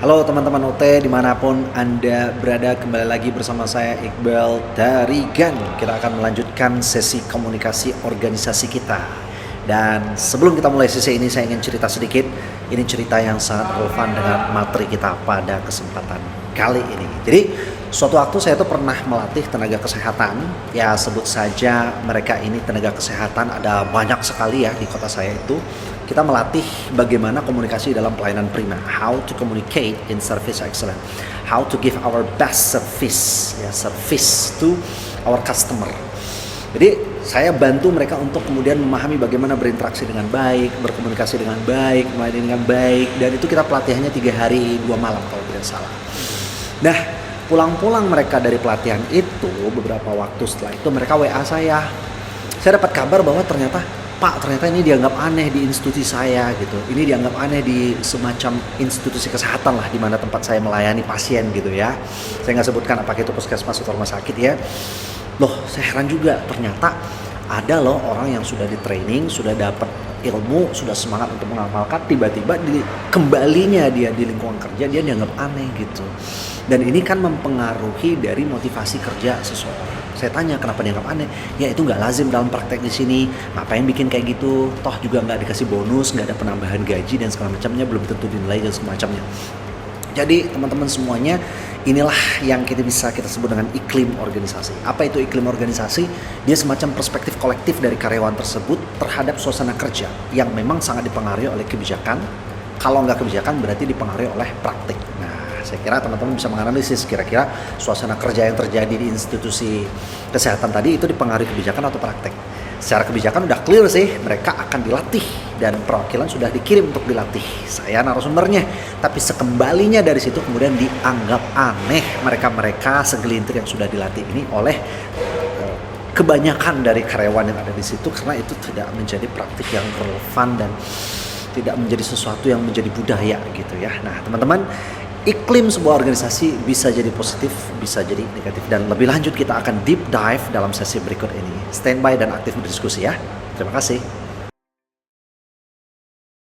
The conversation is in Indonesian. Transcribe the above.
Halo teman-teman OT dimanapun Anda berada, kembali lagi bersama saya Iqbal dari GAN. Kita akan melanjutkan sesi komunikasi organisasi kita. Dan sebelum kita mulai sesi ini, saya ingin cerita sedikit. Ini cerita yang sangat relevan dengan materi kita pada kesempatan kali ini. Jadi suatu waktu saya tuh pernah melatih tenaga kesehatan. Ya sebut saja mereka ini tenaga kesehatan, ada banyak sekali ya di kota saya itu. Kita melatih bagaimana komunikasi dalam pelayanan prima, how to communicate in service excellence, how to give our best service, ya service to our customer. Jadi saya bantu mereka untuk kemudian memahami bagaimana berinteraksi dengan baik, berkomunikasi dengan baik, melayani dengan baik, dan itu kita pelatihannya 3 hari 2 malam kalau tidak salah. Nah, pulang-pulang mereka dari pelatihan itu, beberapa waktu setelah itu mereka WA saya. Saya dapat kabar bahwa ternyata ini dianggap aneh di institusi saya gitu. Ini dianggap aneh di semacam institusi kesehatan lah, di mana tempat saya melayani pasien gitu ya. Saya nggak sebutkan apakah itu puskesmas atau rumah sakit ya. Loh, saya heran juga, ternyata ada loh orang yang sudah di training, sudah dapat ilmu, sudah semangat untuk mengamalkan, tiba-tiba kembalinya dia di lingkungan kerja dia dianggap aneh gitu. Dan ini kan mempengaruhi dari motivasi kerja seseorang. Saya tanya kenapa dianggap aneh? Ya itu nggak lazim dalam praktek di sini. Ngapain bikin kayak gitu? Toh juga nggak dikasih bonus, nggak ada penambahan gaji dan segala macamnya, belum tentu dinilai dan semacamnya. Jadi teman-teman semuanya, inilah yang kita sebut dengan iklim organisasi. Apa itu iklim organisasi? Dia semacam perspektif kolektif dari karyawan tersebut terhadap suasana kerja yang memang sangat dipengaruhi oleh kebijakan. Kalau nggak kebijakan berarti dipengaruhi oleh praktik. Nah, saya kira teman-teman bisa menganalisis kira-kira suasana kerja yang terjadi di institusi kesehatan tadi itu dipengaruhi kebijakan atau praktek. Secara kebijakan udah clear sih, mereka akan dilatih dan perwakilan sudah dikirim untuk dilatih. Saya narasumbernya, tapi sekembalinya dari situ kemudian dianggap aneh mereka segelintir yang sudah dilatih ini oleh kebanyakan dari karyawan yang ada di situ, karena itu tidak menjadi praktik yang relevan dan tidak menjadi sesuatu yang menjadi budaya gitu ya. Nah teman-teman, iklim sebuah organisasi bisa jadi positif, bisa jadi negatif. Dan lebih lanjut kita akan deep dive dalam sesi berikut ini. Standby dan aktif berdiskusi ya. Terima kasih.